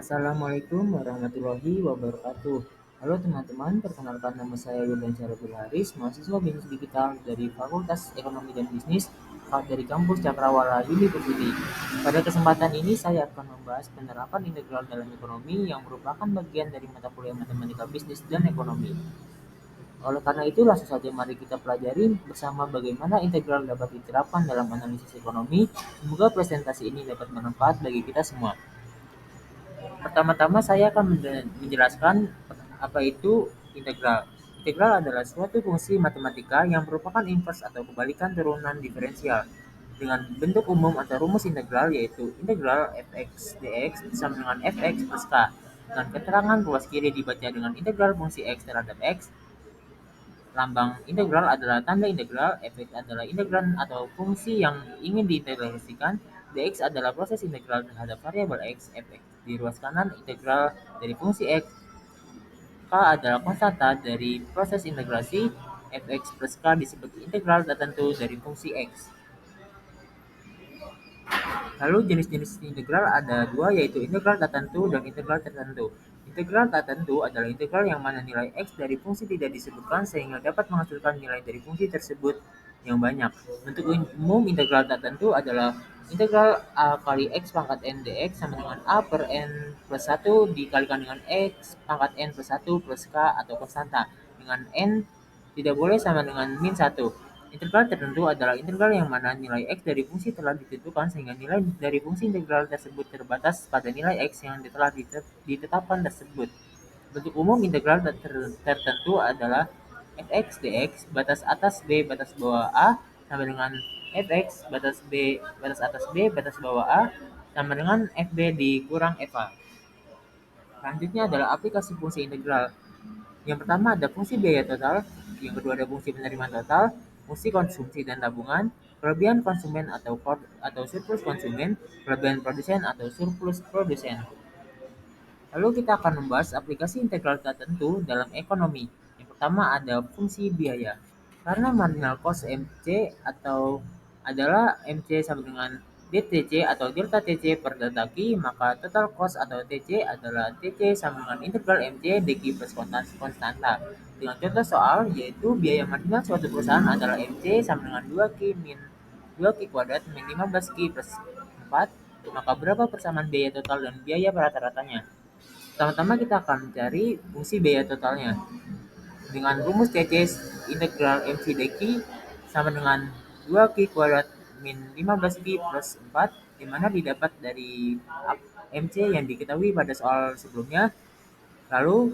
Assalamualaikum warahmatullahi wabarakatuh. Halo teman-teman, perkenalkan nama saya Wildan Syariful Haris, mahasiswa bisnis digital dari Fakultas Ekonomi dan Bisnis dari kampus Cakrawala University. Pada kesempatan ini saya akan membahas penerapan integral dalam ekonomi yang merupakan bagian dari mata kuliah matematika bisnis dan ekonomi. Oleh karena itu, langsung saja mari kita pelajari bersama bagaimana integral dapat diterapkan dalam analisis ekonomi. Semoga presentasi ini dapat bermanfaat bagi kita semua. Pertama-tama saya akan menjelaskan apa itu integral. Integral adalah suatu fungsi matematika yang merupakan invers atau kebalikan turunan diferensial. Dengan bentuk umum atau rumus integral yaitu integral fx dx sama dengan fx plus k. Dengan keterangan ruas kiri dibaca dengan integral fungsi x terhadap x. Lambang integral adalah tanda integral, fx adalah integran atau fungsi yang ingin diintegrasikan, dx adalah proses integral terhadap variabel x, fx di ruas kanan integral dari fungsi x, k adalah konstanta dari proses integrasi, fx plus k disebut integral tertentu dari fungsi x. Lalu jenis-jenis integral ada dua yaitu integral tak tentu dan integral tertentu. Integral tak tentu adalah integral yang mana nilai x dari fungsi tidak disebutkan sehingga dapat menghasilkan nilai dari fungsi tersebut yang banyak. Bentuk umum integral tak tentu adalah integral a kali x pangkat n dx sama dengan a per n plus 1 dikalikan dengan x pangkat n plus 1 plus k atau konstanta dengan n tidak boleh sama dengan min 1. Integral tertentu adalah integral yang mana nilai x dari fungsi telah ditentukan sehingga nilai dari fungsi integral tersebut terbatas pada nilai x yang telah ditetapkan tersebut. Bentuk umum integral tertentu adalah fx dx batas atas b batas bawah a sama dengan fx batas b batas atas b batas bawah a sama dengan fb dikurang fa. Selanjutnya adalah aplikasi fungsi integral. Yang pertama ada fungsi biaya total, yang kedua ada fungsi penerimaan total, fungsi konsumsi dan tabungan, kelebihan konsumen atau surplus konsumen, kelebihan produsen atau surplus produsen. Lalu kita akan membahas aplikasi integral tertentu dalam ekonomi. Yang pertama ada fungsi biaya. Karena marginal cost MC atau adalah MC sama dengan DTC atau delta TC per delta Q, maka total cost atau TC adalah TC sama dengan integral MC DQ plus konstanta. Dengan contoh soal yaitu biaya marginal suatu perusahaan adalah MC sama dengan 2Q min 2Q kuadrat min 15Q plus 4, maka berapa persamaan biaya total dan biaya rata-ratanya? Pertama-tama kita akan mencari fungsi biaya totalnya. Dengan rumus TC integral MC dq sama dengan 2Q kuadrat min 15Q plus 4, di mana didapat dari MC yang diketahui pada soal sebelumnya. Lalu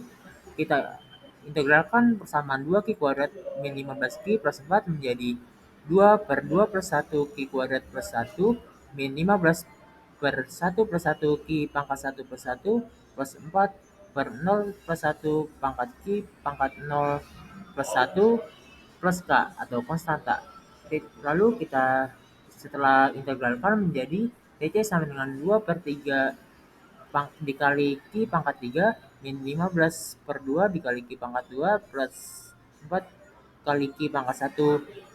kita integralkan persamaan 2Q kuadrat min 15Q plus 4 menjadi 2 per 2 per 1 Q kuadrat plus 1 min 15 per 1 per 1 Q pangkat 1 per 1 plus 4 per 0 per 1 pangkat Q pangkat 0 plus 1 plus K atau konstanta. Lalu kita setelah integralkan menjadi TC sama dengan 2 per 3 dikali Q pangkat 3 min 15 per 2 dikali Q pangkat 2 plus 4 kali Q pangkat 1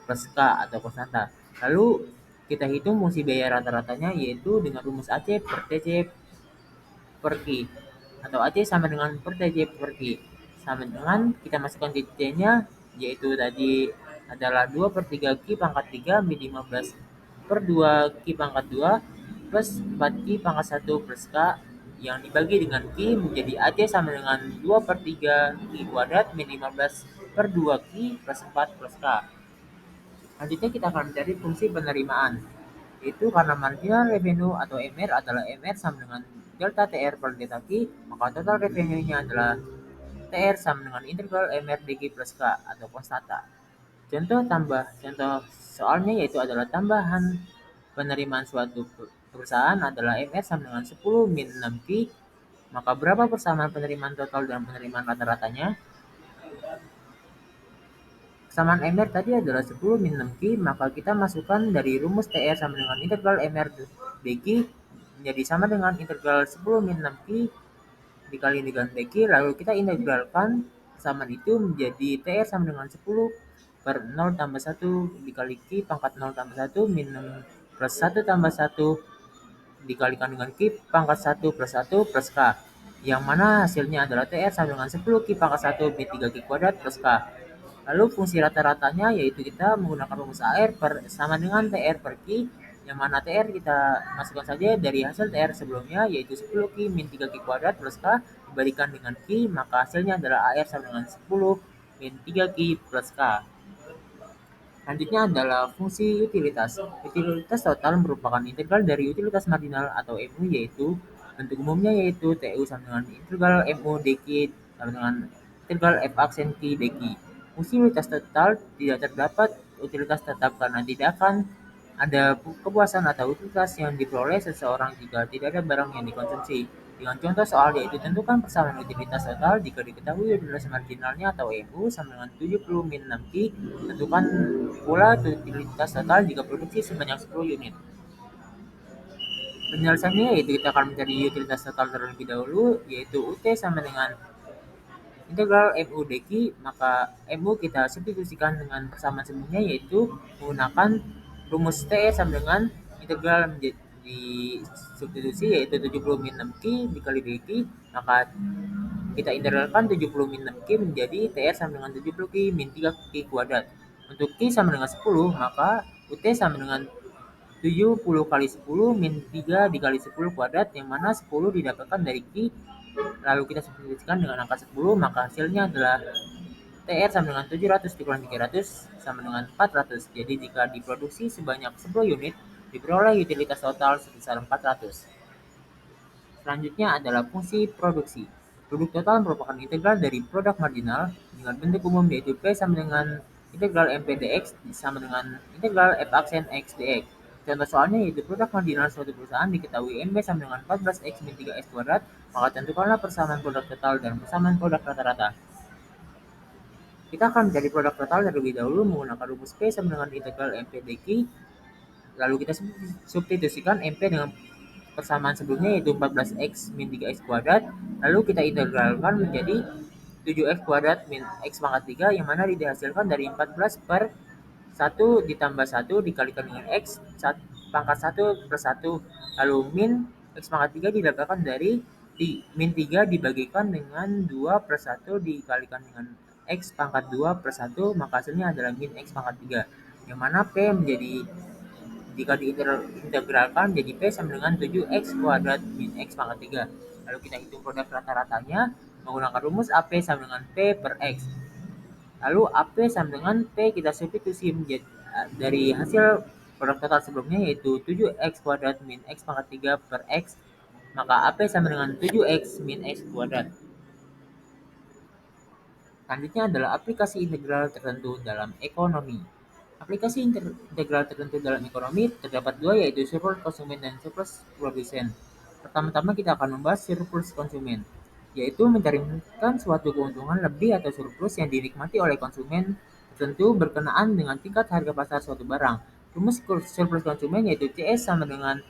plus K atau konstanta. Lalu kita hitung fungsi biaya rata-ratanya yaitu dengan rumus AC per TC per Q atau AC sama dengan per TC per Q. Sama dengan kita masukkan TC-nya yaitu tadi adalah 2 per 3 Q pangkat 3 min 15 per 2 Q pangkat 2 plus 4 Q pangkat 1 plus K yang dibagi dengan Q menjadi AC sama dengan 2 per 3 Q kuadrat min 15 per 2 Q plus 4 plus K. Selanjutnya kita akan mencari fungsi penerimaan. Itu karena marginal revenue atau MR adalah MR sama dengan delta TR per delta Q, maka total revenue-nya adalah TR sama dengan integral MR dq plus K atau konstanta. Contoh soalnya yaitu adalah tambahan penerimaan suatu perusahaan adalah MR sama dengan 10 min 6Q, maka berapa persamaan penerimaan total dan penerimaan rata-ratanya? Persamaan MR tadi adalah 10 min 6Q, maka kita masukkan dari rumus TR sama dengan integral MR dq menjadi sama dengan integral 10 min 6Q dikali dengan dq, lalu kita integralkan persamaan itu menjadi TR sama dengan 10 per 0 tambah 1 dikali Q pangkat 0 tambah 1 min 6 plus 1 tambah 1 dikalikan dengan Q pangkat 1 plus 1 plus K, yang mana hasilnya adalah TR sama dengan 10 Q pangkat 1 min 3 Q kuadrat plus K. Lalu fungsi rata-ratanya yaitu kita menggunakan rumus AR sama dengan TR per Q, yang mana TR kita masukkan saja dari hasil TR sebelumnya yaitu 10 Q min 3 Q kuadrat plus K dibandingkan dengan Q, maka hasilnya adalah AR sama dengan 10 min 3 Q plus K. Selanjutnya adalah fungsi utilitas. Utilitas total merupakan integral dari utilitas marginal atau MU, yaitu bentuk umumnya yaitu TU sama dengan integral MU dq sama dengan integral F aksen Q dq. Fungsi utilitas total tidak terdapat utilitas tetap karena tidak akan ada kepuasan atau utilitas yang diperoleh seseorang jika tidak ada barang yang dikonsumsi. Dengan contoh soal yaitu tentukan persamaan utilitas total jika diketahui utilitas marginalnya atau MU sama dengan 70 min 6 Q. Tentukan pula utilitas total jika produksi sebanyak 10 unit. Penyelesaiannya yaitu kita akan mencari utilitas total terlebih dahulu, yaitu UT sama dengan integral MU dq, maka MU kita substitusikan dengan persamaan sebelumnya yaitu menggunakan rumus TE sama dengan integral menjadi substitusi yaitu 70 min 6 Q dikali dq, maka kita integralkan 70 min 6 Q menjadi TR sama dengan 70 Q min 3 Q kuadrat. Untuk Q sama dengan 10, maka UT sama dengan 70 kali 10 min 3 dikali 10 kuadrat, yang mana 10 didapatkan dari Q, lalu kita substitusikan dengan angka 10, maka hasilnya adalah TR sama dengan 700 dikurang 300 sama dengan 400. Jadi jika diproduksi sebanyak 10 unit, diperoleh utilitas total sebesar 400. Selanjutnya adalah fungsi produksi. Produk total merupakan integral dari produk marginal dengan bentuk umum yaitu P sama dengan integral MP dx sama dengan integral F aksen X dx. Contoh soalnya yaitu produk marginal suatu perusahaan diketahui MB sama dengan 14X min 3X kuadrat, maka tentukanlah persamaan produk total dan persamaan produk rata-rata. Kita akan mencari produk total terlebih dahulu menggunakan rumus P sama dengan integral MP dq, lalu kita substitusikan MP dengan persamaan sebelumnya yaitu 14x min 3x kuadrat, lalu kita integralkan menjadi 7x kuadrat min x pangkat 3, yang mana dihasilkan dari 14 per 1 ditambah 1 dikalikan dengan x pangkat 1 plus 1, lalu min x pangkat 3 didapatkan dari min 3 dibagikan dengan 2 per 1 dikalikan dengan x pangkat 2 per 1, maka hasilnya adalah min x pangkat 3, yang mana P menjadi jika diintegralkan jadi P sama dengan 7x kuadrat min x pangkat 3. Lalu kita hitung produk rata-ratanya menggunakan rumus AP sama dengan P per X. Lalu AP sama dengan P kita substitusi menjadi dari hasil produk total sebelumnya yaitu 7x kuadrat min x pangkat 3 per X, maka AP sama dengan 7x min x kuadrat. Selanjutnya adalah aplikasi integral tertentu dalam ekonomi. Aplikasi integral tertentu dalam ekonomi terdapat dua yaitu surplus konsumen dan surplus produsen. Pertama-tama kita akan membahas surplus konsumen, yaitu mencarikan suatu keuntungan lebih atau surplus yang dinikmati oleh konsumen tertentu berkenaan dengan tingkat harga pasar suatu barang. Rumus surplus konsumen yaitu CS sama dengan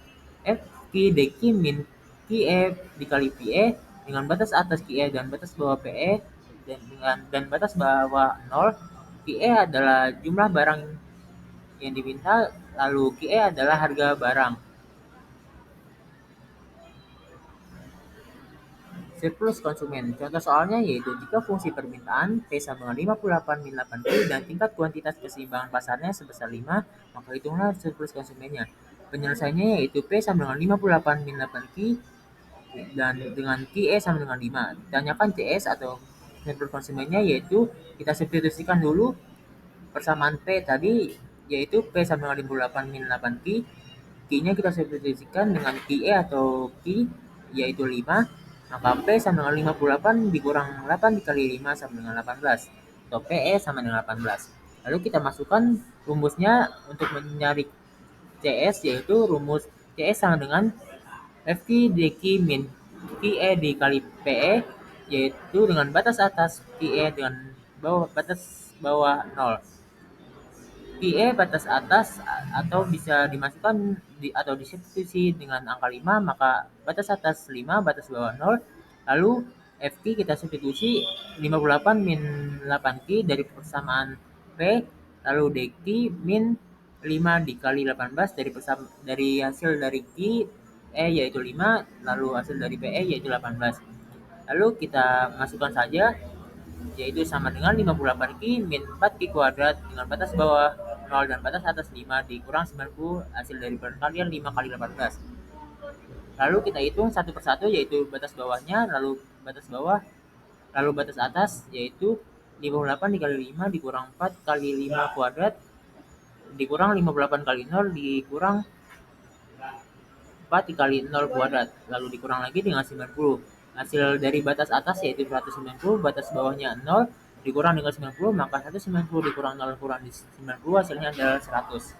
FQ dQ min QE dikali PE dengan batas atas QE dan batas bawah PE dan batas bawah 0. QE adalah jumlah barang yang diminta, lalu QE adalah harga barang. Surplus konsumen. Contoh soalnya yaitu jika fungsi permintaan P sama dengan 58 min 8 Q dan tingkat kuantitas keseimbangan pasarnya sebesar 5, maka hitunglah surplus konsumennya. Penyelesaiannya yaitu P sama dengan 58 min 8 Q dan dengan QE sama dengan 5. Ditanyakan CS atau surplus konsumennya yaitu kita substitusikan dulu persamaan P tadi yaitu P sama dengan 58 min 8 Q. Q-nya kita substitusikan dengan QE atau Q yaitu 5, maka P sama dengan 58 dikurang 8 dikali 5 sama dengan 18, atau PE sama dengan 18. Lalu kita masukkan rumusnya untuk mencari CS yaitu rumus CS sama dengan FQ dQ min QE dikali PE, yaitu dengan batas atas QE dengan batas bawah 0. QE batas atas atau bisa dimasukkan atau disubstitusi dengan angka 5, maka batas atas 5, batas bawah 0. Lalu FQ kita substitusi 58 min 8Q dari persamaan P, lalu DQ min 5 dikali 18 dari hasil dari Q E yaitu 5, lalu hasil dari PE yaitu 18. Lalu kita masukkan saja, yaitu sama dengan 58Q min 4Q kuadrat dengan batas bawah 0 dan batas atas 5 dikurang 90 hasil dari perkalian 5 kali 18. Lalu kita hitung satu persatu, yaitu batas bawahnya, lalu batas bawah, lalu batas atas, yaitu 58 dikali 5 dikurang 4 kali 5 kuadrat dikurang 58 kali 0 dikurang 4 dikali 0 kuadrat, lalu dikurang lagi dengan 90. Hasil dari batas atas yaitu 190, batas bawahnya 0, dikurang dengan 90, maka 190 dikurang 0 kurang di 90 hasilnya adalah 100.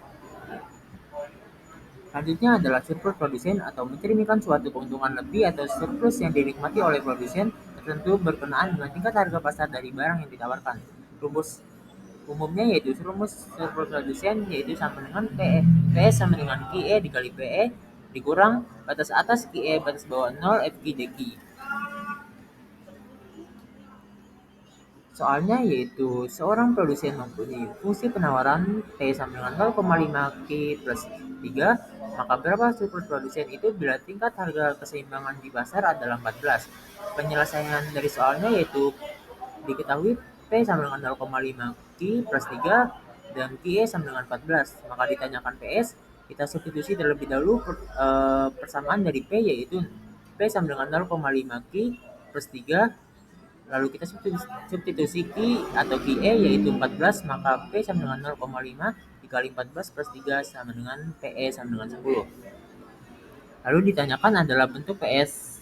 Selanjutnya adalah surplus produsen atau mencerminkan suatu keuntungan lebih atau surplus yang dinikmati oleh produsen tertentu berkenaan dengan tingkat harga pasar dari barang yang ditawarkan. Rumus umumnya yaitu rumus surplus produsen yaitu sama dengan PE. PE sama dengan QE dikali PE dikurang batas atas QE batas bawah 0 FQ DQ. Soalnya yaitu seorang produsen mempunyai fungsi penawaran P sama dengan 0,5 Q plus 3, maka berapa surplus produsen itu bila tingkat harga keseimbangan di pasar adalah 14. Penyelesaian dari soalnya yaitu diketahui P sama dengan 0,5 Q plus 3 dan QE sama dengan 14. Maka ditanyakan PS, kita substitusi terlebih dahulu persamaan dari P yaitu P sama dengan 0,5 Q plus 3. Lalu kita substitusi Q atau QE yaitu 14, maka P sama dengan 0,5 dikali 14 plus 3 sama dengan PE sama dengan 10. Lalu ditanyakan adalah bentuk PS.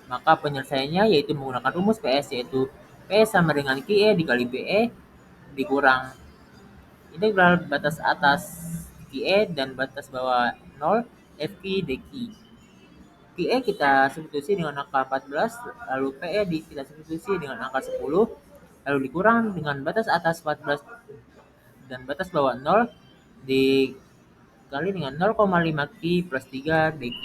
Maka penyelesaiannya yaitu menggunakan rumus PS yaitu P sama dengan QE dikali PE dikurang integral batas atas QE dan batas bawah 0 FQ DQ. QE kita substitusi dengan angka 14, lalu PE kita substitusi dengan angka 10, lalu dikurang dengan batas atas 14 dan batas bawah 0 dikali dengan 0,5 Q plus 3 DQ.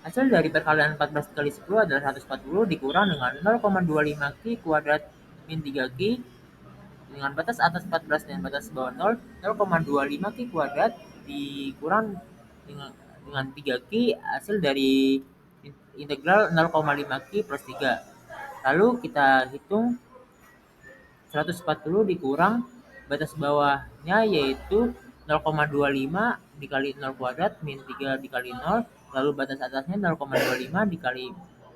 Hasil dari perkalian 14 kali 10 adalah 140 dikurang dengan 0,25 Q kuadrat min 3 Q dengan batas atas 14 dan batas bawah 0, 0,25 Q kuadrat dikurang dengan 3Q hasil dari integral 0,5 Q plus 3. Lalu kita hitung 140 dikurang batas bawahnya yaitu 0,25 dikali 0 kuadrat min 3 dikali 0, lalu batas atasnya 0,25 dikali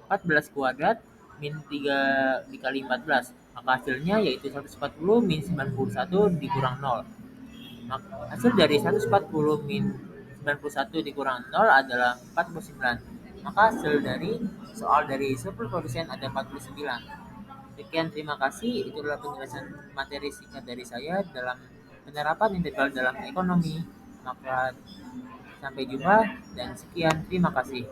14 kuadrat min 3 dikali 14. Maka hasilnya yaitu 140 min 91 dikurang 0. Maka hasil dari 140 min 91 dikurang 0 adalah 49. Maka hasil dari soal dari surplus produsen ada 49. Sekian, terima kasih. Itulah penjelasan materi singkat dari saya dalam penerapan integral dalam ekonomi. Maka sampai jumpa dan sekian, terima kasih.